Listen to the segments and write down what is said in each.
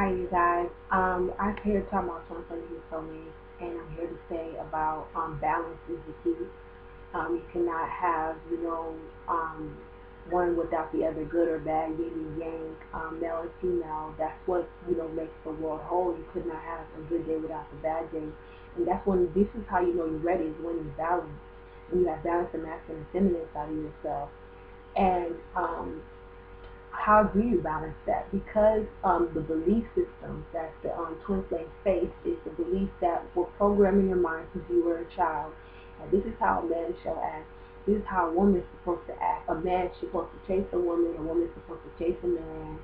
Hi, you guys. I'm here to talk about TwinFlames and Soulmates, and I'm here to say about balance is the key. You cannot have, one without the other, good or bad, yin and yang, male and female. That's what makes the world whole. You could not have a good day without the bad day, and that's when this is how you know you're ready. Is when you balance, when you have balance and masculine and feminine side of yourself, and how do you balance that? Because the belief system that the twin flame face is the belief that we're programming your mind since you were a child. And this is how a man shall act. This is how a woman is supposed to act. A man is supposed to chase a woman is supposed to chase a man,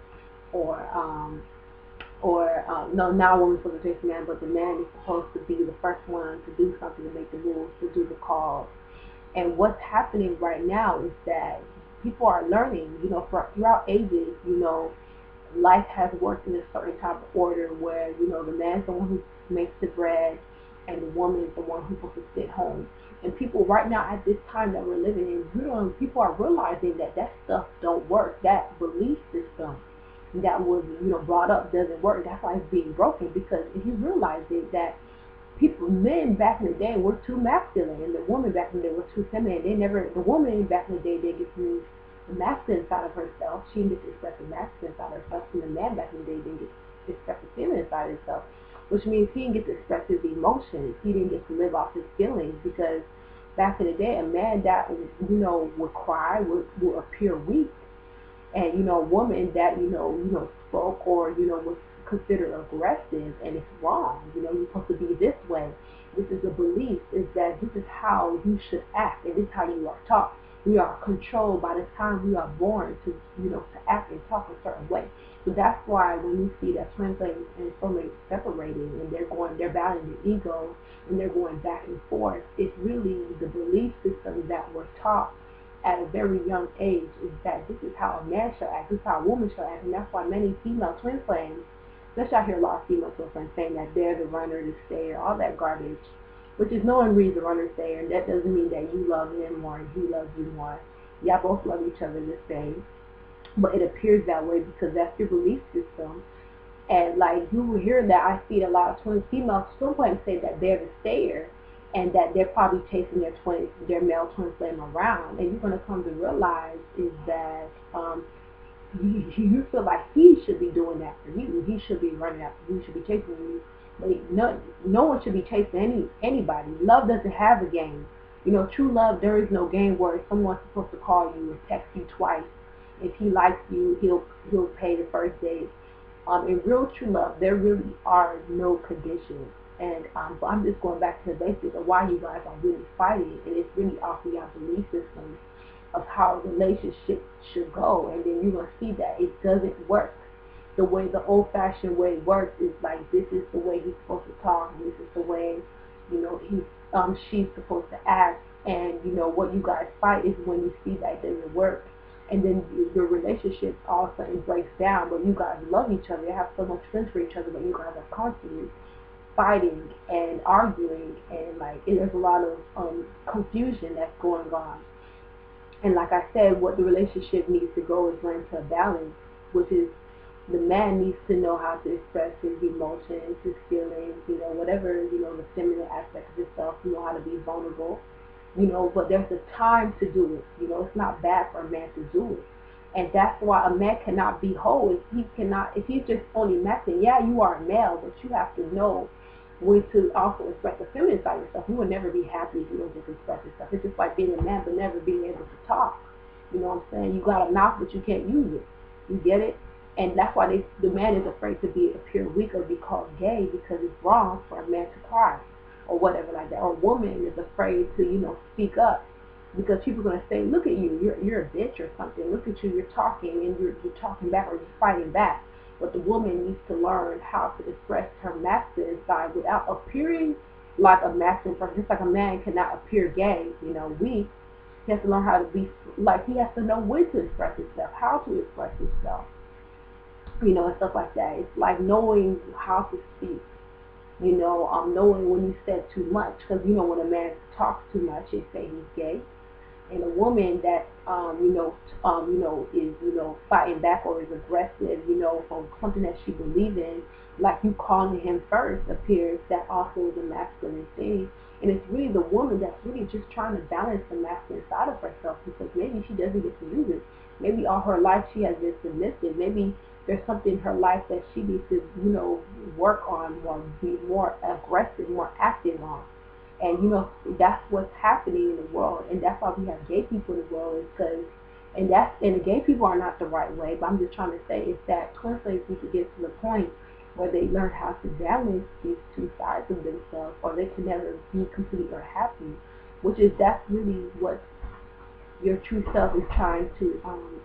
or no, not a woman is supposed to chase a man, but the man is supposed to be the first one to do something, to make the moves, to do the calls. And what's happening right now is that people are learning, throughout ages, life has worked in a certain type of order where, the man's the one who makes the bread and the woman is the one who's supposed to sit home. And people right now at this time that we're living in, people are realizing that that stuff don't work. That belief system that was, brought up doesn't work. That's why it's being broken, because if you realize it, that men back in the day were too masculine, and the woman back in the day was too feminine. The woman back in the day didn't get to use the masculine side of herself. She didn't get to express the masculine side of herself, and the man back in the day didn't get to express the feminine side of himself, which means he didn't get to express his emotions. He didn't get to live off his feelings, because back in the day, a man that would cry would appear weak, and a woman that spoke or was considered aggressive, and it's wrong. You're supposed to be this way. This is a belief, is that this is how you should act, and this is how you are taught. We are controlled by the time we are born to to act and talk a certain way. So that's why when you see that twin flames and soulmates separating, and they're battling the ego, and they're going back and forth, it's really the belief system that we're taught at a very young age, is that this is how a man shall act, this is how a woman shall act. And that's why many female twin flames, especially I hear a lot of female twin flames saying that they're the runner, the stayer, all that garbage, which is no one reads the runner stayer, and that doesn't mean that you love him more and he loves you more. Y'all both love each other the same, but it appears that way because that's your belief system. And like you will hear that, I see a lot of twin female twin flames say that they're the stayer, and that they're probably chasing their male twin flame around. And you're gonna come to realize is that you feel like he should be doing that for you. He should be running after you. He should be chasing you. But no one should be chasing anybody. Love doesn't have a game. True love, there is no game where someone's supposed to call you or text you twice. If he likes you, he'll pay the first date. In real true love, there really are no conditions. And but I'm just going back to the basics of why you guys are really fighting, and it's really off of your belief systems of how relationships should go. And then you're gonna see that it doesn't work. The way the old-fashioned way works is like, this is the way he's supposed to talk, and this is the way she's supposed to act. And what you guys fight is when you see that it doesn't work, and then your relationship all of a sudden breaks down. But you guys love each other, you have so much feelings for each other, but you guys are constantly fighting and arguing, and like there's a lot of confusion that's going on. And like I said, what the relationship needs to go is learn to balance, which is the man needs to know how to express his emotions, his feelings, whatever, the feminine aspect of himself, how to be vulnerable, but there's a time to do it. It's not bad for a man to do it. And that's why a man cannot be whole if he's just only masculine. Yeah, you are a male, but you have to know when to also express the feminine side of yourself. You will never be happy if you don't just express yourself. It's just like being a man but never being able to talk. You know what I'm saying? You got a mouth but you can't use it. You get it? And that's why the man is afraid to appear weak or be called gay, because it's wrong for a man to cry or whatever like that. Or a woman is afraid to speak up, because people are gonna say, look at you, you're a bitch or something. Look at you, you're talking and you're talking back, or you're fighting back. But the woman needs to learn how to express her masculine side without appearing like a masculine person. Just like a man cannot appear gay, weak. He has to learn how to be like, he has to know when to express himself, how to express himself, and stuff like that. It's like knowing how to speak, knowing when you said too much. Because when a man talks too much, they say he's gay. And a woman that is fighting back or is aggressive, from something that she believes in, like you calling him first, appears that also is a masculine thing. And it's really the woman that's really just trying to balance the masculine side of herself, because maybe she doesn't get to use it. Maybe all her life she has been submissive. Maybe there's something in her life that she needs to, work on, or be more aggressive, more active on. And that's what's happening in the world, and that's why we have gay people in the world, is because, and the gay people are not the right way. But I'm just trying to say is that TwinFlames need to get to the point where they learn how to balance these two sides of themselves, or they can never be complete or happy. Which is that's really what your true self is trying to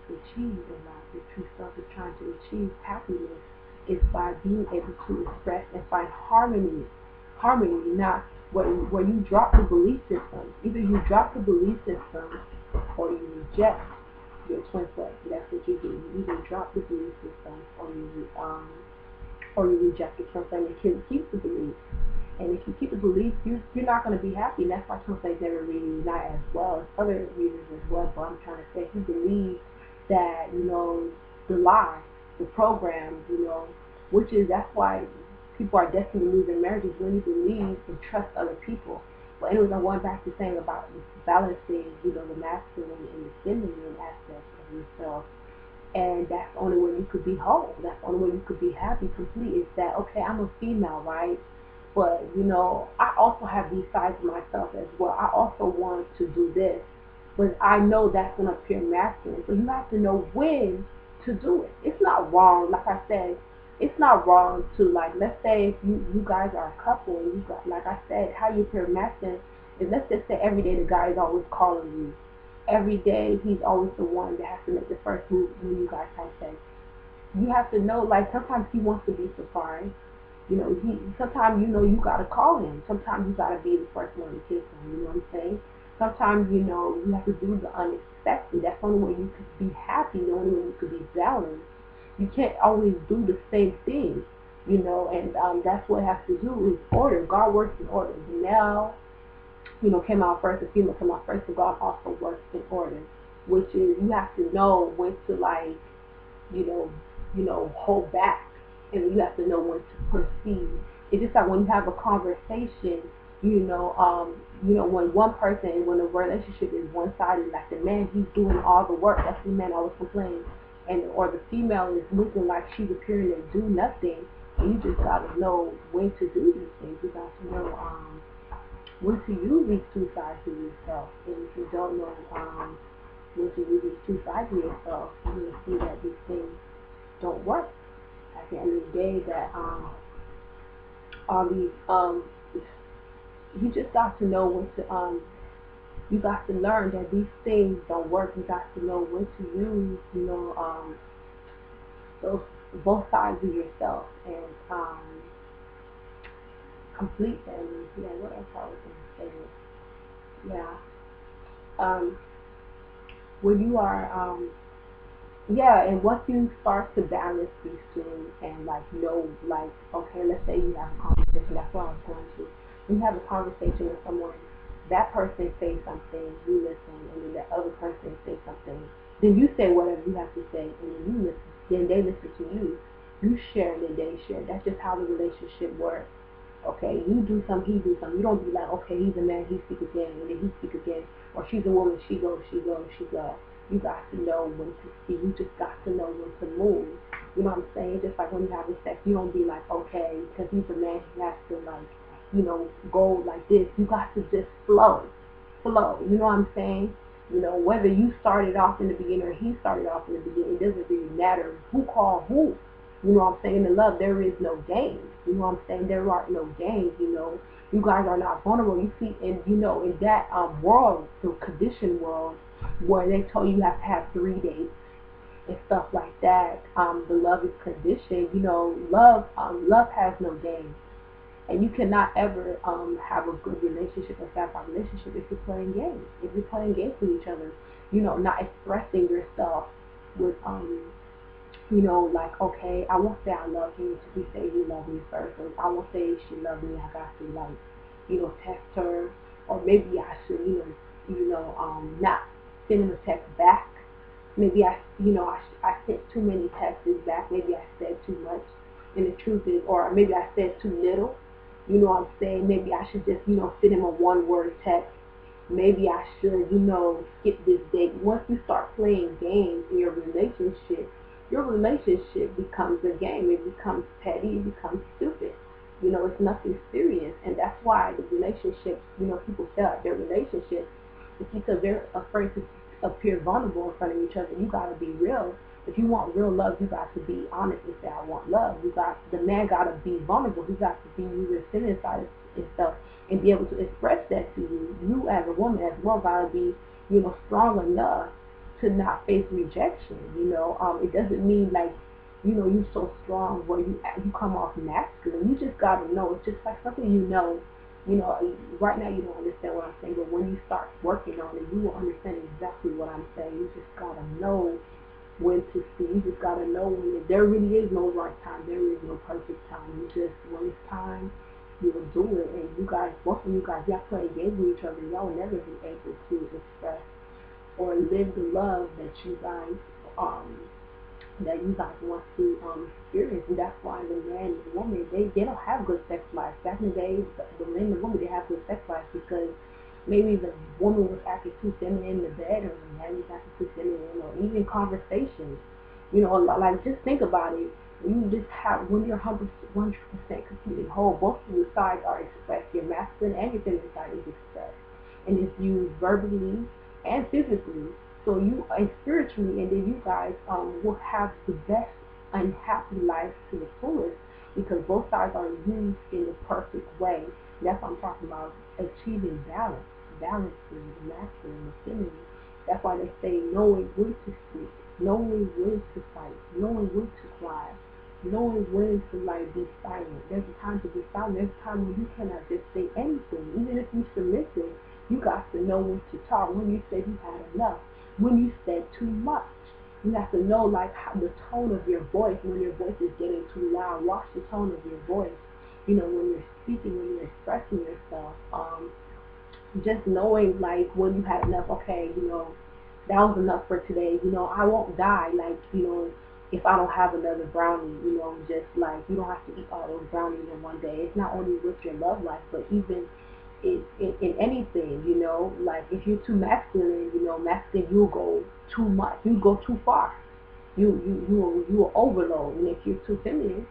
achieve in life. Your true self is trying to achieve happiness is by being able to express and find harmony. Harmony, not where you drop the belief system. Either you drop the belief system or you reject your twin flame. That's what you do. You either drop the belief system or you reject the twin flame and keep the belief. And if you keep the belief, you're not going to be happy. And that's why some things never really unite as well as other reasons as well. But I'm trying to say, if you believe that, the lie, the program, which is, that's why people are destined to lose their marriages, when you believe and trust other people. But anyways, I'm going back to saying about balancing, the masculine and the feminine aspect of yourself. And that's the only way you could be whole. That's the only way you could be happy, complete, is that, okay, I'm a female, right? But, I also have these sides of myself as well. I also want to do this. But I know that's going to appear masculine. So you have to know when to do it. It's not wrong. Like I said, it's not wrong to, like, let's say if you guys are a couple and you got, like I said, how you appear masculine is, let's just say every day the guy is always calling you. Every day he's always the one that has to make the first move when you guys have sex. You have to know, like, sometimes he wants to be surprised. Sometimes you gotta call him. Sometimes you gotta be the first one to kiss him. You know what I'm saying? Sometimes you have to do the unexpected. That's the only way you could be happy. The only way you could be balanced. You can't always do the same thing. And that's what it has to do is order. God works in order. The male, came out first. The female came out first. But God also works in order, which is you have to know when to, like, you know, hold back, and you have to know when to proceed. It's just like when you have a conversation, when one person, when a relationship is one-sided, like the man, he's doing all the work. That's the man always complains, or the female is looking like she's appearing to do nothing. And you just gotta know when to do these things. You got to know when to use these two sides of yourself. And if you don't know when to use these two sides of yourself, you're gonna see that these things don't work. At the end of the day, that all these you just got to know when to you got to learn that these things don't work. You got to know when to use those both sides of yourself, and complete them. Yeah, what else I was gonna say? Yeah, um, when you are yeah, and once you start to balance these two and, like, like, okay, let's say you have a conversation, that's what I was going to. When you have a conversation with someone, that person says something, you listen, and then that other person says something. Then you say whatever you have to say, and then you listen. Then they listen to you. You share, and then they share. That's just how the relationship works. Okay, you do something, he do something. You don't be like, okay, he's a man, he speak again, and then he speak again, or she's a woman, she goes, she goes, she goes. You got to know when to speak. You just got to know when to move. You know what I'm saying? Just like when you have sex, you don't be like, okay, because he's a man, he has to, like, go like this. You got to just flow. Flow. You know what I'm saying? Whether you started off in the beginning or he started off in the beginning, it doesn't really matter who called who. You know what I'm saying? In love, there is no games. You know what I'm saying? There are no games. You guys are not vulnerable. You see, in that world, the conditioned world, where they told you have to have 3 dates and stuff like that. The love is conditioned. Love has no games, and you cannot ever have a good relationship, a satisfied relationship, if you're playing games. If you're playing games with each other, not expressing yourself with like, okay, I won't say I love you until you say you love me first. Or I won't say she love me. I got to, like, text her, or maybe I should, not sending a text back. Maybe I sent too many texts back. Maybe I said too much, and the truth is, or maybe I said too little. You know what I'm saying? Maybe I should just send him a one-word text. Maybe I should skip this date. Once you start playing games in your relationship becomes a game. It becomes petty. It becomes stupid. It's nothing serious, and that's why the relationships. People fail at their relationships. It's because they're afraid to appear vulnerable in front of each other. You gotta be real. If you want real love, you got to be honest and say, I want love. The man gotta be vulnerable. He got to be the feminine side of himself and be able to express that to you. You as a woman as well gotta be, strong enough to not face rejection. It doesn't mean like, you're so strong where you come off masculine. You just gotta know. It's just like something you know, right now you don't understand what I'm saying, but when you start working on it, you will understand exactly what I'm saying. You just gotta know when to see. You just gotta know there really is no right time. There is no perfect time. You just when it's time, you will do it. And you guys, both of you guys, y'all play games with each other. Y'all will never be able to express or live the love um want to experience. And that's why the man and the woman, they don't have good sex lives. Back in the days, the men and the woman, they have good sex lives because maybe the woman was acting too feminine in the bed, or the man was acting too feminine, or even conversations. Like just think about it. When you're 100% completely whole, both of your sides are expressed. Your masculine and your feminine side is expressed, and it's used verbally and physically. So you and spiritually, and then you guys will have the best and happy life to the fullest because both sides are used in the perfect way. That's what I'm talking about, achieving balance, balancing the masculine and the feminine. That's why they say knowing when to speak, knowing when to fight, knowing when to cry, knowing when to like be silent. There's a time to be silent. There's a time when you cannot just say anything, even if you're submissive. You got to know when to talk. When you say you had enough. When you said too much. You have to know like how, the tone of your voice. When your voice is getting too loud, watch the tone of your voice. When you're speaking, when you're expressing yourself. Just knowing like when you had enough. Okay, that was enough for today. I won't die. Like if I don't have another brownie. Just like you don't have to eat all those brownies in one day. It's not only with your love life, but even in anything, like if you're too masculine, masculine, you'll go too much, you go too far, you will overload, and if you're too feminine,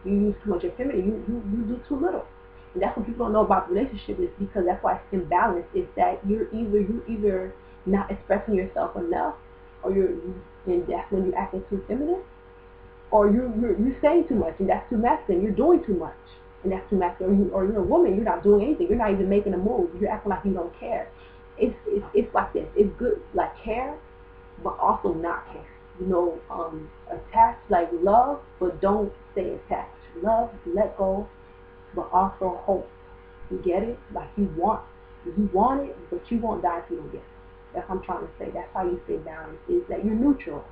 you use too much of feminine, you do too little. And that's what people don't know about relationship is because that's why it's imbalance. Is that you're either not expressing yourself enough, or and that's when you're acting too feminine, or you're saying too much, and that's too masculine. You're doing too much, and that's too masculine. Or you're a woman, you're not doing anything. You're not even making a move. You're acting like you don't care. It's like this. It's good like care, but also not care. Attach like love, but don't stay attached. Love, let go, but also hope. You get it? Like you want it, but you won't die if you don't get it. That's what I'm trying to say. That's how you stay balanced. Is that you're neutral.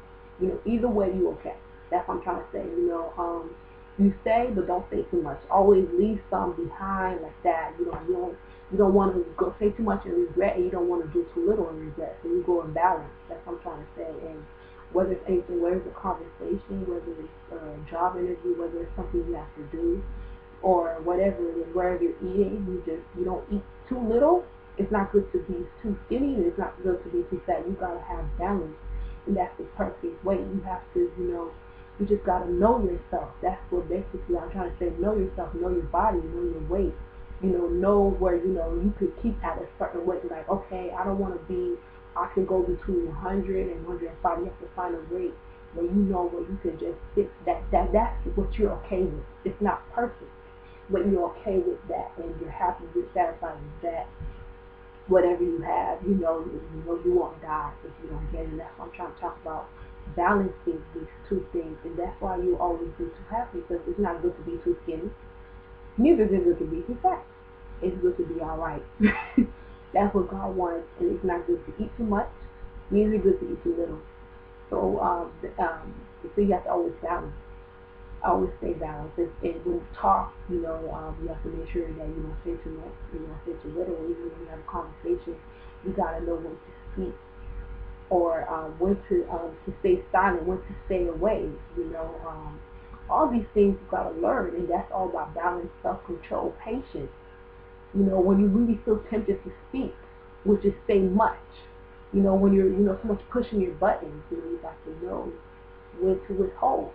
Either way you okay. That's what I'm trying to say. You stay, but don't say too much. Always leave some behind like that. You don't want to go say too much and regret, and you don't want to do too little and regret. So you go in balance. That's what I'm trying to say. And whether it's anything, whether it's a conversation, whether it's a job interview, whether it's something you have to do, or whatever it is, wherever you're eating, you don't eat too little. It's not good to be too skinny, and it's not good to be too fat. You gotta have balance, and that's the perfect way. You have to, you just gotta know yourself. That's what basically I'm trying to say. Know yourself, know your body, know your weight. Know where you could keep at a certain weight. Like, okay, I don't want to be. I can go between 100 and 105. You have to find a weight where where you can just sit. That's what you're okay with. It's not perfect, but you're okay with that, and you're happy, you're satisfied with that. Whatever you have, you won't die if you don't get it. And that's what I'm trying to talk about. Balancing these two things, and that's why you always be too happy because it's not good to be too skinny. Neither is it good to be too fat. It's good to be all right. That's what God wants, and it's not good to eat too much. Neither is it good to eat too little. So, so you have to always balance. Always stay balanced. And when you talk, you have to make sure that you don't say too much, you don't say too little. Even when you have a conversation, You gotta know when to speak, or when to stay silent, when to stay away. You know, all these things you gotta learn, and that's all about balance, self-control, patience. You know, when you really feel tempted to speak, which is say much. You know, when you're, someone's pushing your buttons, you got to know when to withhold,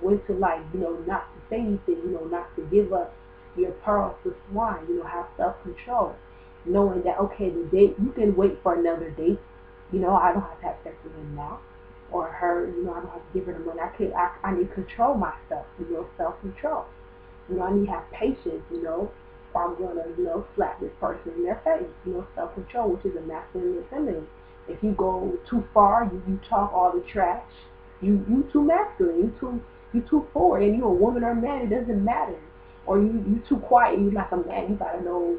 when to, like, not to say anything, not to give up your pearls to swine, have self-control. Knowing that, okay, the date, you can wait for another date. I don't have to have sex with him now. Or her, I don't have to give her the money. I need to control myself, self-control. I need to have patience, or I'm going to, slap this person in their face, self-control, which is a masculine and feminine. If you go too far, you talk all the trash, you too masculine, you too forward, and you a woman or a man, it doesn't matter. Or you too quiet, you like a man, you gotta know,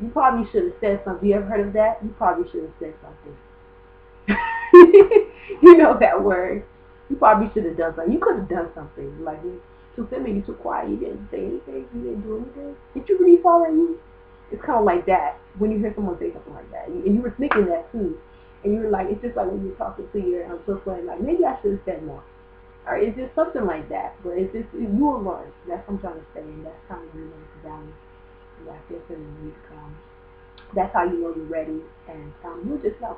you probably should have said something. You ever heard of that? You probably should have said something. You know that word. You probably should have done something. You could have done something. Like, you too feminine, you too quiet, you didn't say anything, you didn't do anything. Did you really fall at you? It's kind of like that when you hear someone say something like that. And you were thinking that too. And you were like, it's just like when you're talking to your close friend, like, maybe I should have said more. Or it's just something like that. But it's just, you will learn. That's what I'm trying to say. And that's kind of when you learn to balance. Like this, and you come. That's how you know you're ready. And you'll just know.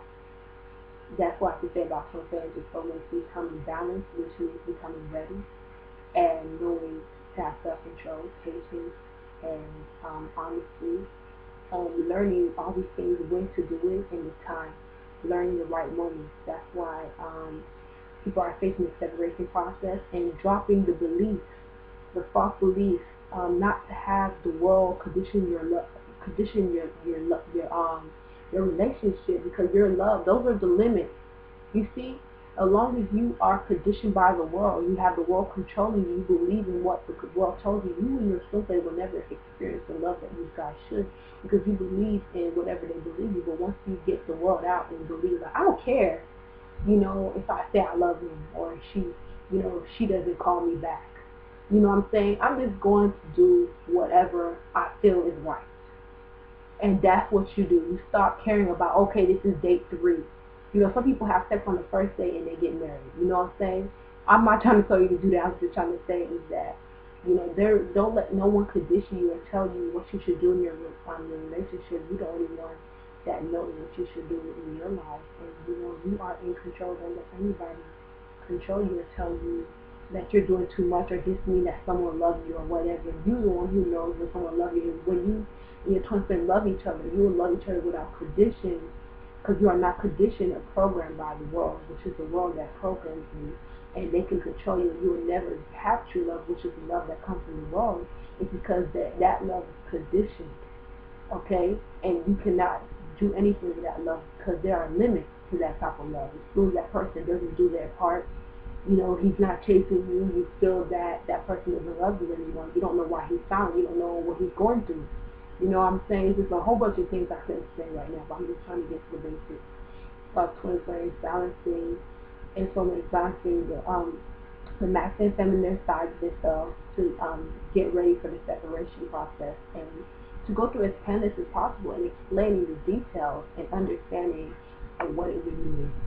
That's what I can say about TwinFlames is Soulmates becoming balanced, which means becoming ready and knowing to have self-control, patience, and honesty. Learning all these things, when to do it, and the time. Learning the right moments. That's why people are facing the separation process and dropping the beliefs, the false beliefs, not to have the world condition your relationship, because your love, those are the limits. You see, as long as you are conditioned by the world, you have the world controlling you, you believe in what the world tells you, you and your soulmate will never experience the love that you guys should, because you believe in whatever they believe you. But once you get the world out and believe, like, I don't care, if I say I love him, or she, if she doesn't call me back. You know what I'm saying? I'm just going to do whatever I feel is right. And that's what you do. You stop caring about, okay, this is date 3. Some people have sex on the first date and they get married. You know what I'm saying? I'm not trying to tell you to do that. I'm just trying to say is that, don't let no one condition you or tell you what you should do in your relationship. You're the only one that knows what you should do in your life. And, you are in control. Don't let anybody control you or tell you that you're doing too much, or this mean that someone loves you or whatever. You're the one who knows when someone loves you. When you and your twin flame love each other, you will love each other without conditions, because you are not conditioned or programmed by the world, which is the world that programs you, and they can control you. You will never have true love, which is the love that comes from the world. It's because that love is conditioned, okay? And you cannot do anything with that love, because there are limits to that type of love. As soon as that person doesn't do their part, he's not chasing you, you feel that that person doesn't love you anymore. You don't know why he's silent. You don't know what he's going through. You know what I'm saying? There's a whole bunch of things I couldn't say right now, but I'm just trying to get to the basics of twin flames, balancing, and so many balancing the masculine and feminine side of themselves to get ready for the separation process, and to go through as painless as possible and explaining the details and understanding of what it really means.